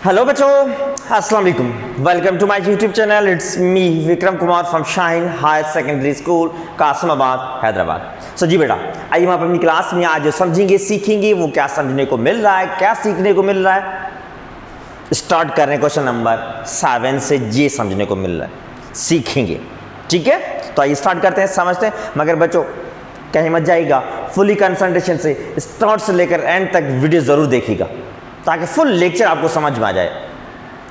Hello बच्चों, अस्सलाम वालेकुम। Welcome to my YouTube channel. It's me Vikram Kumar from Shine Higher Secondary School, Kasimabad, Hyderabad. So जी बेटा, आइए हम अपनी क्लास में आज जो समझेंगे सीखेंगे वो क्या समझने को मिल रहा है, क्या सीखने को मिल रहा है। स्टार्ट कर रहे हैं क्वेश्चन नंबर 7 से ये समझने को मिल रहा है, सीखेंगे। ठीक है, तो आइए स्टार्ट करते हैं, समझते हैं। मगर बच्चों कहीं मत जाइएगा, फुली कंसंट्रेशन से स्टार्ट से लेकर एंड तक वीडियो जरूर देखिएगा ताकि फुल लेक्चर आपको समझ में आ जाए।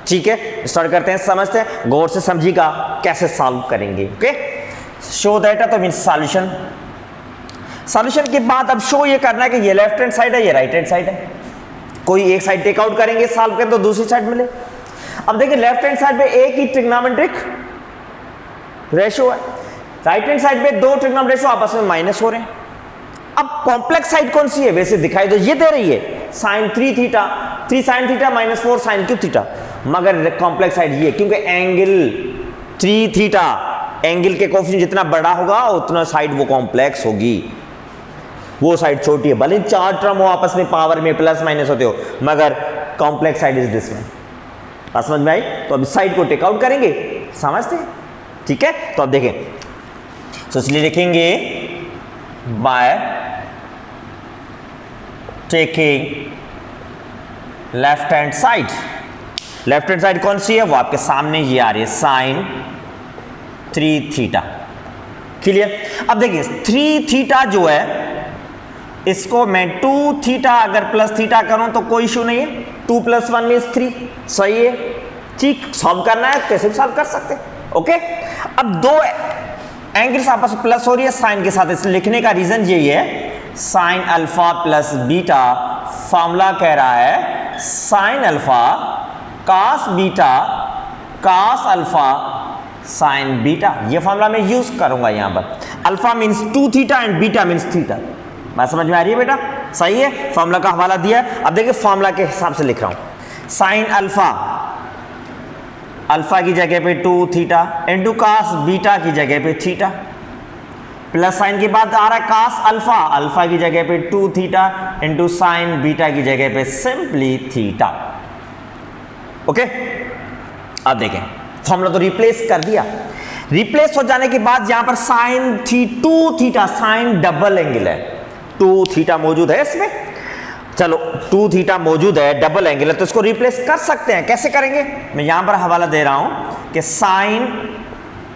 ठीक है, स्टार्ट करते हैं, समझते हैं, गौर से समझिएगा कैसे सॉल्व करेंगे। ओके, शो डेटा तो मीन्स सॉल्यूशन। सॉल्यूशन के बाद अब शो ये करना है कि ये लेफ्ट हैंड साइड है, ये राइट हैंड साइड है। कोई एक साइड टेक आउट करेंगे, सॉल्व करें तो दूसरी साइड मिले। अब देखिए लेफ्ट हैंड साइड पे एक ही ट्रिग्नोमेट्रिक रेशियो है, राइट हैंड साइड पे दो ट्रिग्नोमेट्रिक रेशियो आपस में माइनस हो रहे हैं। अब कॉम्प्लेक्स साइड कौन सी है? वैसे दिखाई तो ये दे रही है sin 3 theta 3 sin theta minus 4 sin cube theta, मगर कॉम्प्लेक्स साइड ये, क्योंकि एंगल 3 थीटा एंगल के कोफिशिएंट जितना बड़ा होगा उतना साइड वो कॉम्प्लेक्स होगी, वो साइड छोटी है। भले चार टर्म हो आपस में पावर में प्लस माइनस होते हो, मगर complex side is this one. समझ में आई? तो अब साइड को टेक आउट करेंगे, समझते हैं। ठीक है, तो अब देखें, तो इसलिए लिखेंगे bye taking left hand side. Left hand side कौन सी है? वो आपके सामने ये आ रही है, साइन 3 थीटा। क्लियर? अब देखिए 3 थीटा जो है इसको मैं 2 थीटा अगर प्लस थीटा करूं तो कोई इशू नहीं है। 2 + 1 मीन्स 3, सही है। ठीक, सॉल्व करना है कैसे भी सॉल्व कर सकते हैं। ओके, अब दो एंगल्स आपस में प्लस हो रही है साइन के साथ, इसलिए लिखने का रीजन यही है, sine alpha plus beta. Formula कह रहा है sine alpha cos beta cos alpha sign beta. ये फॉर्मूला मैं यूज करूंगा यहां पर। Alpha means 2 theta and beta means theta. बात समझ में आ रही है बेटा? सही है, फॉर्मूला का हवाला दिया है। अब देखिए फॉर्मूला के हिसाब से लिख रहा हूं, साइन अल्फा, अल्फा की जगह पे 2 थीटा इंटू कॉस बीटा की जगह पे थीटा, प्लस साइन के बाद आ रहा है कॉस अल्फा, अल्फा की जगह पे 2 थीटा इंटू साइन बीटा की जगह पे सिंपली थीटा। ओके, अब देखें फॉर्मूला तो रिप्लेस कर दिया। रिप्लेस हो जाने के बाद यहां पर sine 2 theta, sine double angle है, 2 थीटा मौजूद है इसमें। चलो 2 थीटा मौजूद है, डबल एंगल है, तो इसको रिप्लेस कर सकते हैं। कैसे करेंगे? मैं यहां पर हवाला दे रहा हूं कि साइन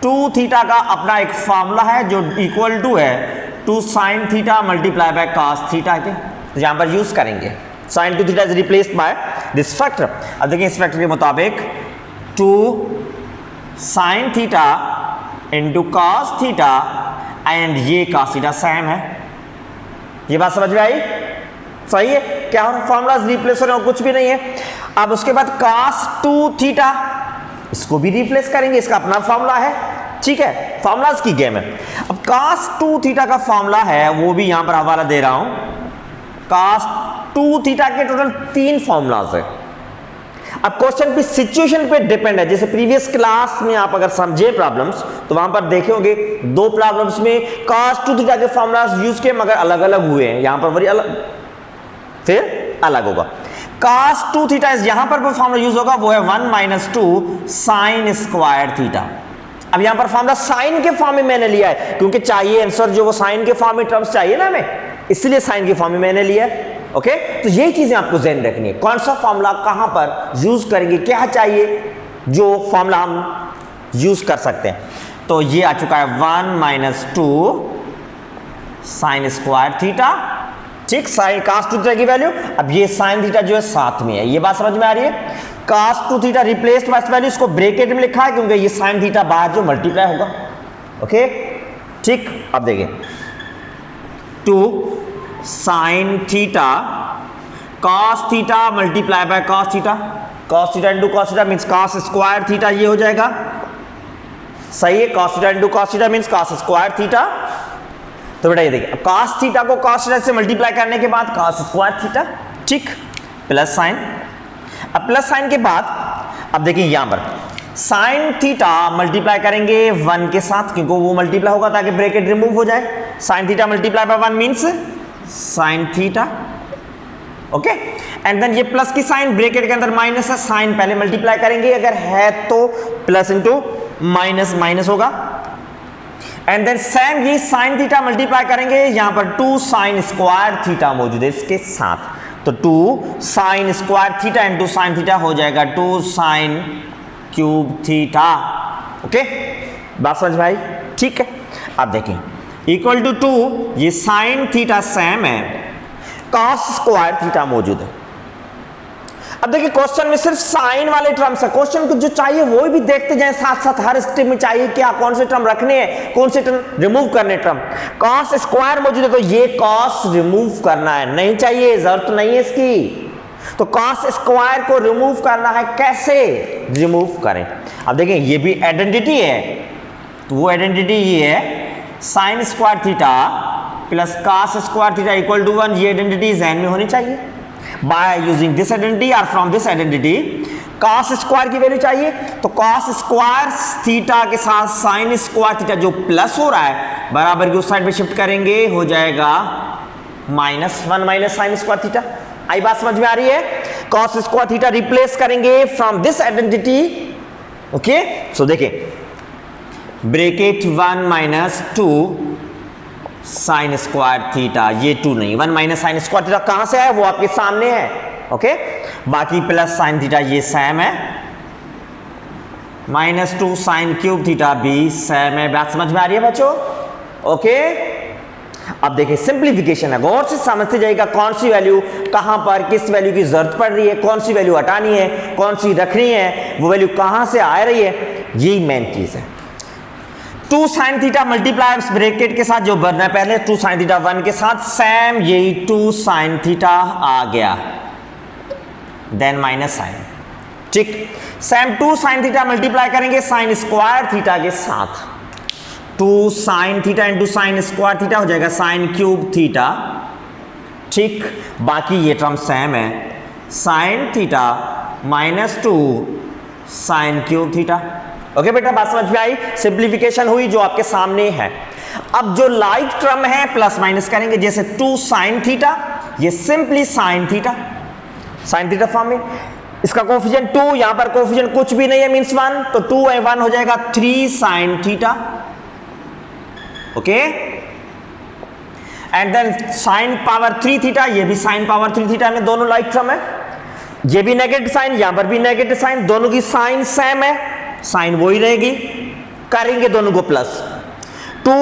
2 थीटा का अपना एक फार्मूला है जो इक्वल टू है 2 sin theta multiply bye cos theta के, तो यहां पर यूज करेंगे। sin 2 theta is replaced by this factor. अब देखिए इस फैक्टर के मुताबिक 2 sin theta into cos theta and ये cos थीटा सेम है। ये बात समझ में आई? सही है, क्या हो रहा है? फॉर्मूला रिप्लेस हो रहे हो, कुछ भी नहीं है। अब उसके बाद cos 2 थीटा, इसको भी रिप्लेस करेंगे, इसका अपना फॉर्मूला है। ठीक है, फॉर्मूलाज की गेम है। अब cos 2 थीटा का फॉर्मूला है, वो भी यहां पर हवाला दे रहा हूं। cos 2 थीटा के टोटल 3 फॉर्मूलाज है। अब क्वेश्चन पे सिचुएशन पे डिपेंड है। जैसे प्रीवियस क्लास में आप अगर समझे प्रॉब्लम्स तो वहां पर देखोगे 2 प्रॉब्लम्स में cos 2 थीटा के फॉर्मूलाज यूज किए मगर अलग अलग हुए हैं। यहां पर वही अलग, फिर अलग होगा। cos 2 थीटा यहां पर जो फॉर्मूला यूज होगा वो है 1 - 2 sin स्क्वायर थीटा। अब यहां पर फॉर्मूला साइन के फॉर्म में मैंने लिया है, क्योंकि चाहिए आंसर जो वो साइन के फॉर्म में टर्म्स चाहिए ना हमें, इसलिए साइन के फॉर्म में मैंने लिया है। ओके, तो यही चीजें आपको ध्यान रखनी है, कौन सा फॉर्मूला कहां पर यूज करेंगे, क्या चाहिए जो फॉर्मूला हम यूज कर सकते हैं। तो ये आ चुका है 1 - 2 sin स्क्वायर थीटा। ठीक, साइन cos 2 थीटा की वैल्यू, अब ये साइन थीटा जो है साथ में है। ये बात समझ में आ रही है? cos 2 theta replaced by value, इसको ब्रैकेट में लिखा है क्योंकि ये साइन थीटा बाहर जो मल्टीप्लाई होगा। ओके, ठीक, अब देखिए 2 sin theta cos theta multiply bye cos theta, cos theta into cos theta means cos square theta, ये हो जाएगा। सही है, cos theta into cos theta means cos square theta. तो बेटा ये देखिए cos थीटा को cos थीटा से मल्टीप्लाई करने के बाद cos स्क्वायर थीटा, ठीक, प्लस साइन। अब प्लस साइन के बाद अब देखिए यहां पर साइन थीटा मल्टीप्लाई करेंगे 1 के साथ, क्योंकि वो मल्टीप्लाई होगा ताकि ब्रैकेट रिमूव हो जाए। Sine theta multiply by 1 means sine theta okay, and then ये प्लस की साइन ब्रैकेट के अंदर माइनस है, साइन पहले मल्टीप्लाई करेंगे, अगर है तो प्लस इंटू माइनस माइनस होगा, एंड देन सेम ये साइन थीटा मल्टीप्लाई करेंगे, यहां पर 2 साइन स्क्वायर थीटा मौजूद है इसके साथ, तो 2 sign square theta into sine theta हो जाएगा 2 साइन क्यूब थीटा। ओके, बात समझ में आई? ठीक है, अब देखें इक्वल टू 2, ये साइन थीटा सेम है, कॉस स्क्वायर थीटा मौजूद है। अब देखिए क्वेश्चन में सिर्फ साइन वाले टर्म्स है, क्वेश्चन को जो चाहिए वो भी देखते जाएं साथ साथ, हर स्टेप में चाहिए क्या, कौन से टर्म रखने हैं, कौन से टर्म रिमूव करने। टर्म कॉस स्क्वायर मौजूद है तो ये कॉस रिमूव करना है, नहीं चाहिए, जरूरत नहीं है इसकी, तो कॉस स्क्वायर को रिमूव करना है, कैसे रिमूव करें। अब देखें ये भी आइडेंटिटी है, तो वो आइडेंटिटी ये है sine square theta plus cos square theta equal to 1, ये आइडेंटिटी जहन में होनी चाहिए। बाय यूजिंग दिस आइडेंटिटी और from this identity cos square की वैल्यू चाहिए, तो कॉस स्क्वायर थीटा के साथ साइन स्क्वायर थीटा जो प्लस हो रहा है बराबर की उस साइड पे शिफ्ट करेंगे, हो जाएगा -1 माइनस साइन स्क्वायर थीटा। आई बात समझ में आ रही है? कॉस स्क्वायर थीटा रिप्लेस करेंगे फ्रॉम दिस आइडेंटिटी। ओके, सो देखिए bracket 1 minus 2 sign square theta, ये 2 नहीं, 1 माइनस साइन स्क्वायर थीटा कहां से है वो आपके सामने है। ओके, बाकी प्लस साइन थीटा ये सेम है, -2 साइन क्यूब थीटा भी सेम है। बात समझ में आ रही है बच्चों? ओके, अब देखिए सिंप्लीफिकेशन है, गौर से समझते जाइएगा कौन सी वैल्यू कहां पर किस वैल्यू की जरूरत पड़ रही है, कौन सी वैल्यू हटानी है, कौन सी रखनी है, वो वैल्यू कहां से आ रही है, यही मेन चीज है। 2 साइन थीटा मल्टीप्लाई ब्रैकेट के साथ जो बनना है पहले 2 साइन थीटा 1 के साथ सेम यही 2 साइन थीटा आ गया, देन माइनस साइन, ठीक, सेम 2 साइन थीटा मल्टीप्लाई करेंगे साइन स्क्वायर थीटा के साथ, 2 sine theta into sine square theta हो जाएगा साइन क्यूब थीटा, ठीक, बाकी ये टर्म सेम है, sine theta -2 sine cube theta. Okay बेटा, बात समझ में आई? सिंप्लीफिकेशन हुई जो आपके सामने है। अब जो लाइक टर्म है प्लस माइनस करेंगे, जैसे 2 साइन थीटा, ये सिंपली साइन थीटा फॉर्म में, इसका कोफिशिएंट 2, यहां पर कोफिशिएंट कुछ भी नहीं है मींस 1, तो 2 और 1 हो जाएगा 3 sine theta. Okay, and then sine power 3 theta, ये भी साइन पावर 3 थीटा में दोनों लाइक टर्म है, ये भी नेगेटिव साइन, यहां पर भी नेगेटिव साइन, दोनों की साइन सेम है, साइन वही रहेगी, करेंगे दोनों को प्लस, 2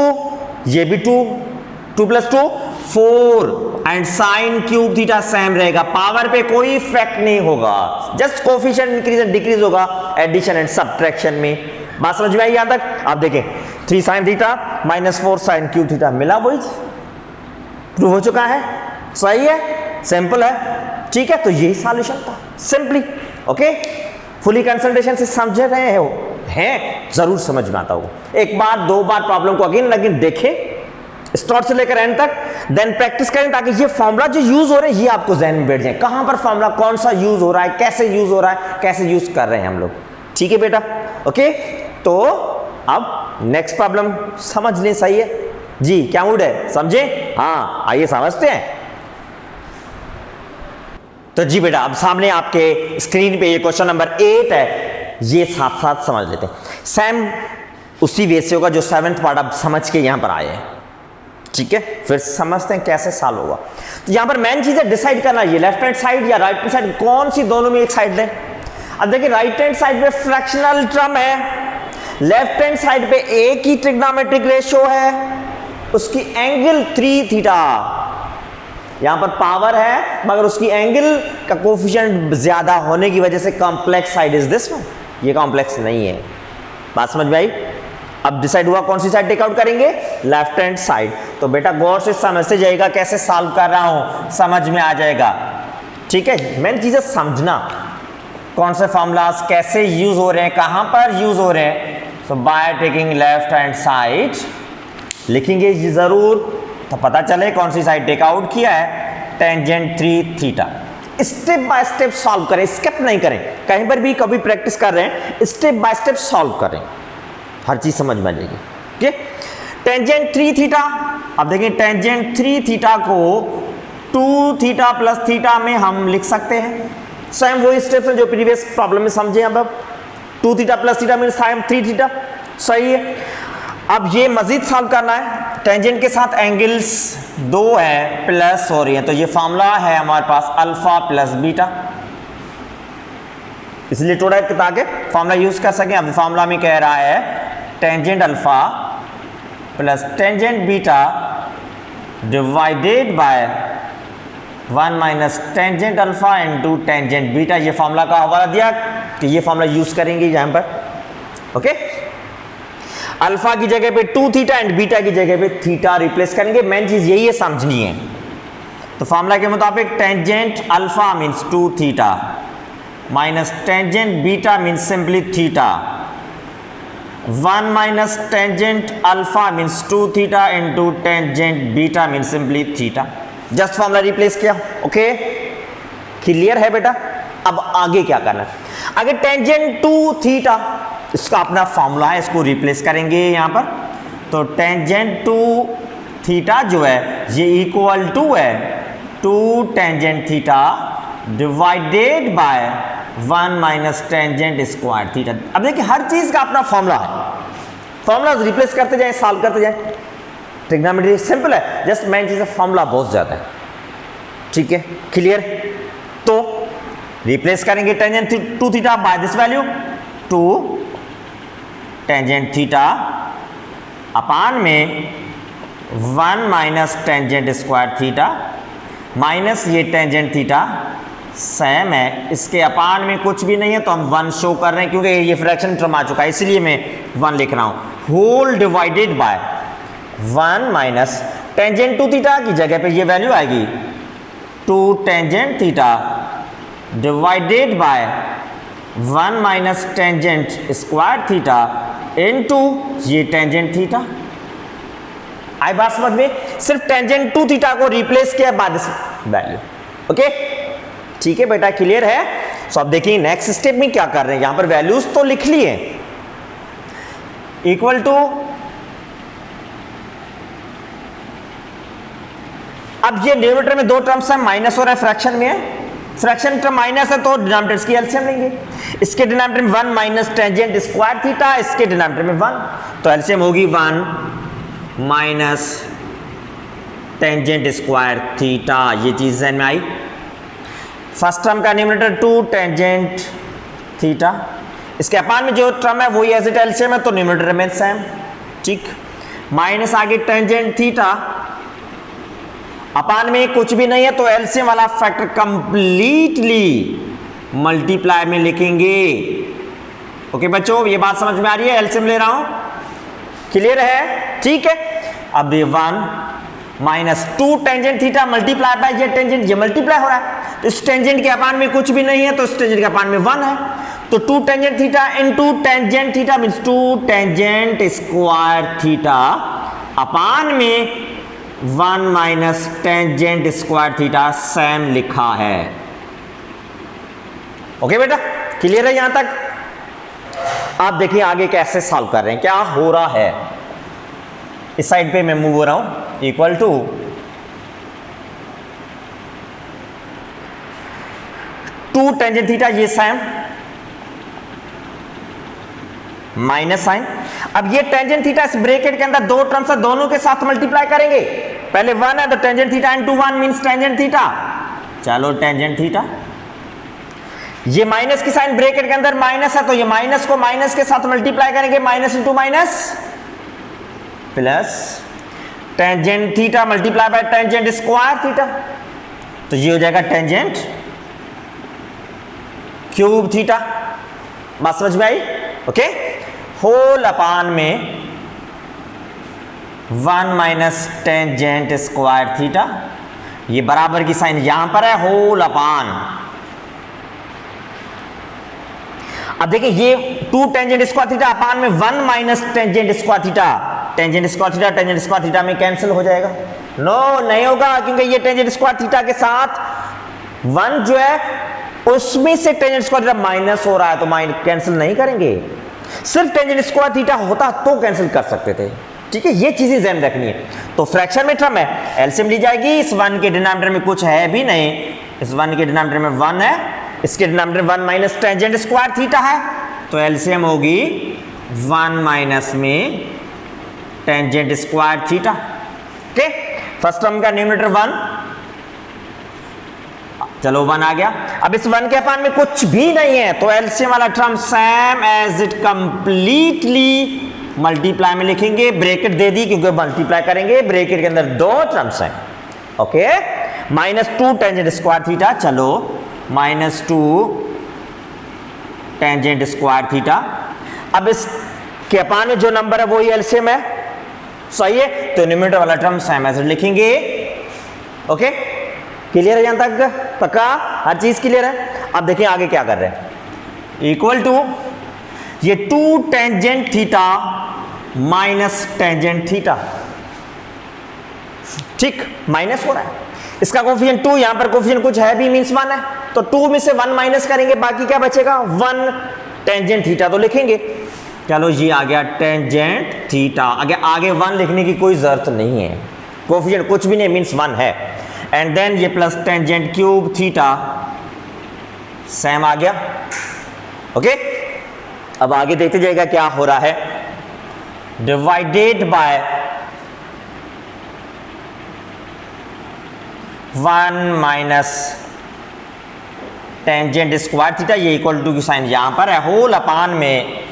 ये भी 2 plus 2 4, and sine cube theta same रहेगा, पावर पे कोई इफेक्ट नहीं होगा, just coefficient increase and decrease होगा एडिशन एंड सब्ट्रैक्शन में। बात समझ में आई यहां तक? आप देखें 3 sine theta -4 sine cube theta मिला, वही प्रूव हो चुका है, सही है, सिंपल है, ठीक है, तो यही सॉल्यूशन था सिंपली। ओके, फुली कंसंट्रेशन से समझ रहे हो हैं, जरूर समझ में आता होगा, एक बार 2 बार प्रॉब्लम को अगेन अगेन देखें स्टार्ट से लेकर एंड तक, देन प्रैक्टिस करें ताकि ये फॉर्मूला जो यूज हो रहे हैं ये आपको जहन में बैठ जाए, कहां पर फॉर्मूला कौन सा यूज हो रहा है, कैसे यूज हो रहा है, कैसे यूज कर रहे हैं हम लोग, ठीक है बेटा। ओके, तो अब नेक्स्ट प्रॉब्लम समझ लें, सही है जी, क्या मूड है, समझे? हाँ, आइए समझते हैं। तो जी बेटा, अब सामने आपके स्क्रीन पे ये क्वेश्चन नंबर 8 है, ये साथ साथ समझ लेते हैं, सेम उसी वे से होगा जो 7th पार्ट आप समझ के यहां पर आए हैं, ठीक है, फिर समझते हैं कैसे सॉल्व होगा। तो यहां पर मेन चीज है डिसाइड करना, ये लेफ्ट हैंड साइड या राइट हैंड साइड, कौन सी दोनों में एक साइड लें। अब देखिए राइट हैंड साइड पे फ्रैक्शनल टर्म है, लेफ्ट हैंड साइड पे एक ही ट्रिग्नोमेट्रिक रेशियो है, उसकी एंगल 3 थीटा, यहां पर पावर है मगर उसकी एंगल का कोफिशिएंट ज्यादा होने की वजह से complex side is this one, ये कॉम्प्लेक्स नहीं है। बात समझ में आई? अब डिसाइड हुआ कौन सी साइड टेक आउट करेंगे, लेफ्ट हैंड साइड। तो बेटा गौर से समझते जाइएगा, कैसे सॉल्व कर रहा हूं समझ में आ जाएगा, ठीक है। मेन चीज है समझना कौन से फॉर्मूलाज कैसे यूज हो रहे हैं, कहां पर यूज हो रहे हैं। So by taking left hand side लिखेंगे जरूर, तो पता चले कौन सी साइड टेक आउट किया है, tangent 3 theta. Step by step solve करें, स्किप नहीं करें, कहीं पर भी कभी प्रैक्टिस कर रहे हैं स्टेप बाय स्टेप सॉल्व करें, हर चीज समझ में आ जाएगी। ठीक, टेंजेंट 3 थीटा, अब देखिए टेंजेंट 3 थीटा को 2 थीटा प्लस थीटा में हम लिख सकते हैं सेम वही स्टेप्स हैं जो प्रीवियस प्रॉब्लम में समझे। अब 2 theta plus theta mean sine 3 theta, सही है। अब ये मजीद सॉल्व करना है, टेंजेंट के साथ एंगल्स 2 है प्लस हो रही है, तो ये फॉर्मूला है हमारे पास अल्फा प्लस बीटा, इसलिए थोड़ा ताकि फॉर्मूला यूज कर सकें। अब फॉर्मूला में कह रहा है tangent alpha plus tangent beta divided by 1 minus tangent alpha into tangent beta. ये फॉर्मूला का हवाला दिया कि ये फॉर्मूला यूज करेंगे यहां पर, ओके। अल्फा की जगह पे 2 थीटा एंड बीटा की जगह पे थीटा रिप्लेस करेंगे, मेन चीज यही है समझनी है। तो फॉर्मूला के मुताबिक tangent alpha means 2 theta minus tangent beta means simply theta, 1 minus tangent alpha means 2 theta into tangent beta means simply theta. Just formula replace किया, ओके, क्लियर है बेटा। अब आगे क्या करना है, आगे टेंजेंट 2 थीटा इसका अपना फॉर्मूला है, इसको रिप्लेस करेंगे यहां पर। तो टेंजेंट 2 थीटा जो है ये इक्वल टू है 2 tangent theta divided by 1 minus tangent square theta. अब देखिए हर चीज का अपना फॉर्मूला है, फॉर्मूला रिप्लेस करते जाए, सॉल्व करते जाए। ट्रिग्नोमेट्री सिंपल है, जस्ट मेन चीज है फॉर्मूला बहुत ज्यादा है, ठीक है, क्लियर। तो रिप्लेस करेंगे tangent 2 theta by this value 2 tangent theta upon में 1 minus tangent square theta minus ये टेंजेंट थीटा सेम है, इसके अपान में कुछ भी नहीं है तो हम 1 शो कर रहे हैं क्योंकि ये फ्रैक्शन टर्म आ चुका है, इसलिए मैं 1 लिख रहा हूं। Whole divided by 1 minus tangent 2 theta की जगह पे ये वैल्यू आएगी 2 tangent theta divided by 1 minus tangent square theta into ये टेंजेंट थीटा। आई बात समझ में, सिर्फ टेंजेंट 2 थीटा को रिप्लेस किया बाद इस वैल्यू, ओके, ठीक है बेटा, क्लियर है। सो अब देखिए नेक्स्ट स्टेप में क्या कर रहे हैं, यहां पर वैल्यूज तो लिख लिए इक्वल टू, अब ये डिनोमिनेटर में 2 टर्म्स है, माइनस हो रहा है, फ्रैक्शन में है, फ्रैक्शन टर्म माइनस है तो डिनोमिनेटर्स की एलसीएम लेंगे। इसके डिनोमिनेटर में 1 माइनस टेंजेंट स्क्वायर थीटा, इसके डिनोमिनेटर में 1, तो एलसीएम होगी 1 माइनस टेंजेंट स्क्वायर थीटा। ये चीज में आई। फर्स्ट टर्म का डिनोमिनेटर 2 टेंजेंट थीटा, इसके अपान में जो टर्म है वही एज इट एलसीएम है तो डिनोमिनेटर में सेम, ठीक, माइनस आगे टेंजेंट थीटा अपान में कुछ भी नहीं है तो एलसीएम वाला फैक्टर कंप्लीटली मल्टीप्लाई में लिखेंगे। ओके बच्चों, ये बात समझ में आ रही है, एलसीएम ले रहा हूं, क्लियर है, ठीक है। अब ये 1 minus 2 tangent theta multiply bye ये टेंजेंट, ये मल्टीप्लाई हो रहा है तो इस टेंजेंट के अपान में कुछ भी नहीं है तो इस टेंजेंट के अपान में 1 है, तो 2 tangent theta into tangent theta means 2 tangent square theta upon में 1 minus tangent square theta same लिखा है। ओके बेटा, क्लियर है यहां तक। आप देखिए आगे कैसे सॉल्व कर रहे हैं, क्या हो रहा है। इस साइड पे मैं मूव हो रहा हूं, इक्वल टू 2 टेंजेंट थीटा, ये सेम माइनस साइन। अब ये टेंजेंट थीटा इस ब्रैकेट के अंदर 2 टर्म्स है, दोनों के साथ मल्टीप्लाई करेंगे। पहले 1 है तो tangent theta into 1 means tangent theta, चलो टेंजेंट थीटा। ये माइनस की साइन ब्रैकेट के अंदर माइनस है तो ये माइनस को माइनस के साथ मल्टीप्लाई करेंगे, minus into minus plus tangent theta multiply bye tangent square theta, तो ये हो जाएगा टेंजेंट क्यूब थीटा। बात समझ में आई, ओके। होल अपान में 1 माइनस टेंजेंट स्क्वायर थीटा, ये बराबर की साइन यहां पर है, होल अपान। अब देखिए ये 2 टेंजेंट स्क्वायर थीटा अपान में 1 minus tangent square theta, tangent square theta में कैंसिल हो जाएगा। नो नहीं होगा, क्योंकि ये टेंजेंट स्क्वायर थीटा के साथ 1 जो है उसमें से टेंजेंट स्क्वायर थीटा माइनस हो रहा है तो कैंसिल नहीं करेंगे। सिर्फ टेंजेंट स्क्वायर थीटा होता तो कैंसिल कर सकते थे, ठीक है, ये चीजें ध्यान रखनी है। तो फ्रैक्शन में टर्म है, एलसीएम ली जाएगी। इस 1 के डिनोमिनेटर में कुछ है भी नहीं, इस 1 के डिनोमिनेटर में 1 है, इसके denominator 1 minus tangent square theta है, तो एलसीएम होगी 1 माइनस में tangent square theta. Okay, first term का न्यूमरेटर 1, चलो 1 आ गया। अब इस 1 के अपान में कुछ भी नहीं है, तो एलसीएम वाला term same as it completely multiply में लिखेंगे, ब्रैकेट दे दी क्योंकि मल्टीप्लाई करेंगे, ब्रैकेट के अंदर 2 टर्म्स हैं। ओके, -2 टेंजेंट स्क्वायर थीटा, चलो -2 टेंजेंट स्क्वायर थीटा। अब इस के अपान में जो नंबर है वही एलसीएम है, सही है, तो न्यूमरेटर वाला टर्म सेम एज इट लिखेंगे। ओके, क्लियर है यहां तक? पक्का, हर चीज क्लियर है। अब देखिए आगे क्या कर रहे हैं, इक्वल टू ये 2 tangent theta minus tangent theta, ठीक, माइनस हो रहा है, इसका कोफिशिएंट 2, यहां पर कोफिशिएंट कुछ है भी, मींस 1 है, तो 2 में से 1 माइनस करेंगे, बाकी क्या बचेगा, 1 टेंजेंट थीटा तो लिखेंगे। चलो ये आ गया टेंजेंट थीटा, आगे 1 लिखने की कोई जरूरत नहीं है, कोफिशिएंट कुछ भी नहीं, मींस 1 है। एंड देन ये plus tangent cube theta same आ गया। ओके, अब आगे देखते जाएगा क्या हो रहा है, divided by 1 minus tangent square theta, ये इक्वल टू की साइन यहां पर है, होल अपान में,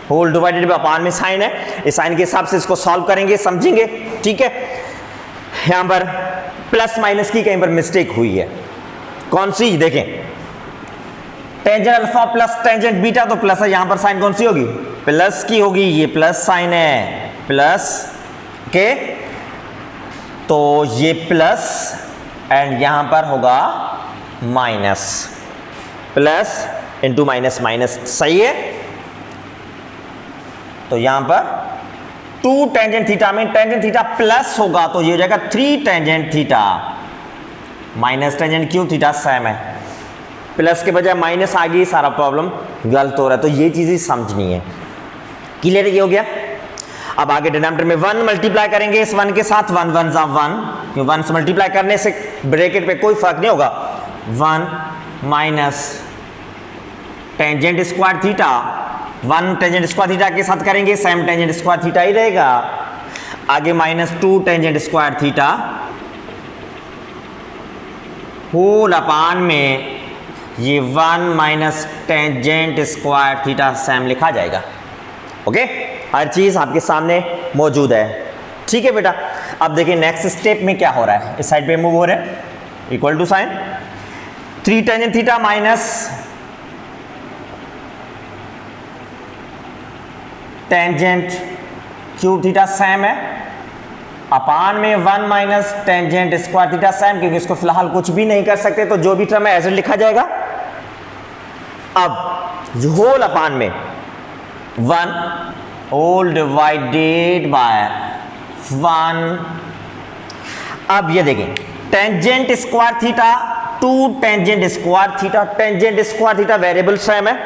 होल डिवाइडेड बाय अपान में साइन है, इस साइन के हिसाब से इसको सॉल्व करेंगे, समझेंगे, ठीक है। यहां पर प्लस माइनस की कहीं पर मिस्टेक हुई है, कौन सी, देखें, tangent alpha plus tangent beta, तो प्लस है, यहां पर साइन कौन सी होगी, प्लस की होगी, ये प्लस साइन है, प्लस के, तो ये प्लस एंड यहां पर होगा minus, plus into minus minus, सही है। तो यहां पर 2 टेंजेंट थीटा में टेंजेंट थीटा प्लस होगा, तो ये हो जाएगा 3 tangent theta minus tangent cube theta, same है, प्लस के बजाय माइनस आ गई, सारा प्रॉब्लम गलत हो रहा है, तो ये चीजें समझनी है। क्लियर, ये हो गया। अब आगे डिनोमिनेटर में 1 मल्टीप्लाई करेंगे इस 1 के साथ, 1 1 जा 1, क्यों 1 से मल्टीप्लाई करने से ब्रैकेट पे कोई फर्क नहीं होगा, 1 minus tangent square theta, 1 tangent square theta के साथ करेंगे, सेम टेंजेंट स्क्वायर थीटा ही रहेगा, आगे -2 tangent square theta, whole upon में ये 1 minus tangent square theta same लिखा जाएगा। ओके, हर चीज आपके सामने मौजूद है, ठीक है बेटा। अब देखिए नेक्स्ट स्टेप में क्या हो रहा है, इस साइड पे मूव हो रहे हैं, equal to sine 3 tangent theta minus tangent cube theta same है, अपान में 1 minus tangent square theta same, क्योंकि इसको फिलहाल कुछ भी नहीं कर सकते, तो जो भी टर्म है ऐसे लिखा जाएगा। अब होल अपान में 1 होल डिवाइडेड बाय 1। अब ये देखें tangent square theta 2 tangent square theta, tangent square theta variable same है,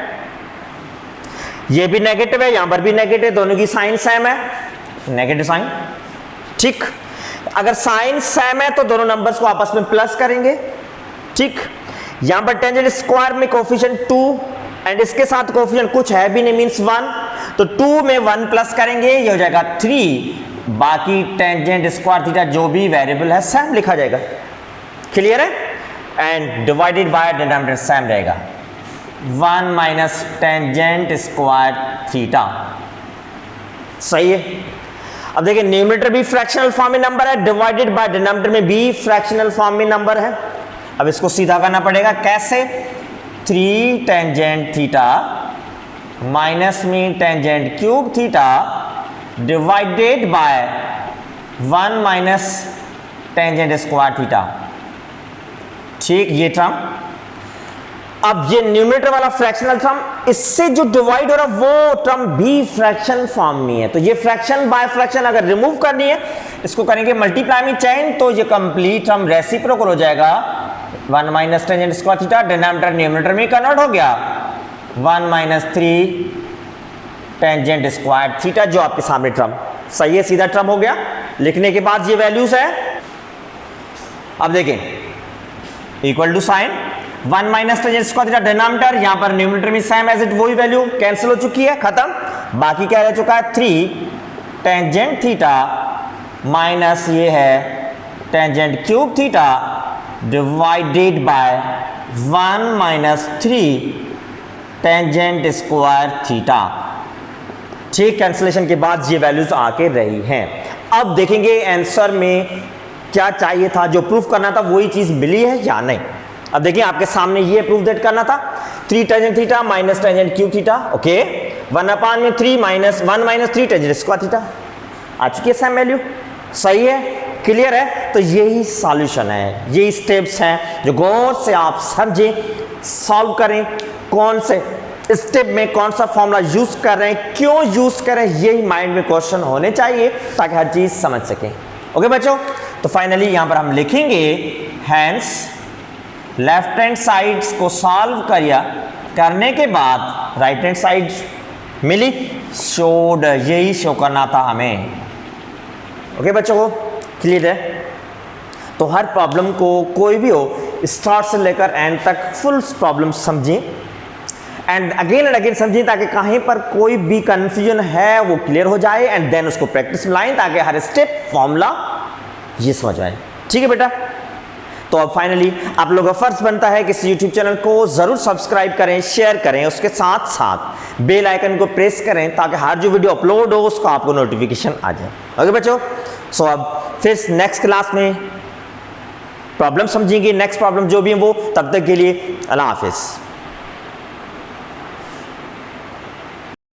ये भी नेगेटिव है, यहां पर भी नेगेटिव, दोनों की साइन सेम है, नेगेटिव साइन, ठीक। अगर साइन सेम है तो दोनों नंबर्स को आपस में प्लस करेंगे, ठीक। यहां पर टेंजेंट स्क्वायर में कोफिशिएंट 2 एंड इसके साथ कोफिशिएंट कुछ है भी नहीं, मींस 1, तो 2 में 1 प्लस करेंगे, ये हो जाएगा 3, बाकी टेंजेंट स्क्वायर थीटा जो भी वेरिएबल है सेम लिखा जाएगा। क्लियर है? And divided by denominator same रहेगा, 1 माइनस टेंजेंट स्क्वायर थीटा, सही है। अब देखिए न्यूमरेटर भी फ्रैक्शनल फॉर्म में नंबर है, डिवाइडेड बाय डिनोमिनेटर में भी फ्रैक्शनल फॉर्म में नंबर है। अब इसको सीधा करना पड़ेगा, कैसे? 3 टेंजेंट थीटा माइनस में tangent cube theta divided by 1 minus tangent square theta, ठीक। ये टर्म, अब ये न्यूमरेटर वाला फ्रैक्शनल टर्म, इससे जो डिवाइड हो रहा है वो टर्म भी फ्रैक्शन फॉर्म में है, तो ये फ्रैक्शन बाय फ्रैक्शन अगर रिमूव करनी है, इसको करेंगे मल्टीप्लाई में चेंज, तो ये कंप्लीट टर्म रेसिप्रोकल हो जाएगा, 1 minus tangent square theta, denominator numerator में कन्वर्ट हो गया, 1 माइनस 3 टेंजेंट स्क्वायर थीटा, जो आपके सामने टर्म सही है, सीधा टर्म हो गया। लिखने के बाद ये वैल्यूज है, अब देखें equal to sine 1 minus tangent square theta denominator, यहां पर न्यूमरेटर में सेम एज इट वही वैल्यू कैंसिल हो चुकी है, खत्म। बाकी क्या रह चुका है 3 टेंजेंट थीटा माइनस ये है tangent cube theta divided by 1 minus 3 tangent square theta. ठीक, कैंसिलेशन के बाद ये वैल्यूज आके रही हैं। अब देखेंगे आंसर में क्या चाहिए था, जो प्रूफ करना था वही चीज मिली है या नहीं। अब देखिए आपके सामने ये प्रूफ दैट करना था 3 tangent theta minus tangent cube theta, okay 1/3 minus 1 minus 3 tangent square theta आ चुकी है सेम वैल्यू, सही है, क्लियर है। तो यही सॉल्यूशन है, यही स्टेप्स हैं जो गौर से आप समझें, सॉल्व करें, कौन से स्टेप में कौन सा फॉर्मूला यूज कर रहे हैं, क्यों यूज कर रहे हैं, यही माइंड में क्वेश्चन होने चाहिए ताकि हर चीज समझ सकें। ओके बच्चों, तो फाइनली यहां पर हम लिखेंगे हैंस लेफ्ट हैंड साइड्स को सॉल्व करने के बाद राइट हैंड साइड मिली, शोड, यही शो करना था हमें। ओके बच्चों को क्लियर है। तो हर प्रॉब्लम को कोई भी हो स्टार्ट से लेकर एंड तक फुल प्रॉब्लम समझें एंड अगेन समझें ताकि कहीं पर कोई भी कंफ्यूजन है वो क्लियर हो जाए एंड देन उसको प्रैक्टिस में लाएं ताकि हर स्टेप फॉर्मूला ये समझ आए। ठीक है बेटा, तो अब फाइनली आप लोगों का फर्ज बनता है कि इस यूट्यूब चैनल को जरूर सब्सक्राइब करें, शेयर करें, उसके साथ साथ बेल आइकन को प्रेस करें ताकि हर जो वीडियो अपलोड हो उसका आपको नोटिफिकेशन आ जाए। ओके बच्चों, सो अब फिर नेक्स्ट क्लास में प्रॉब्लम समझेंगे, नेक्स्ट प्रॉब्लम जो भी है वो, तब तक के लिए अल्लाह हाफिज।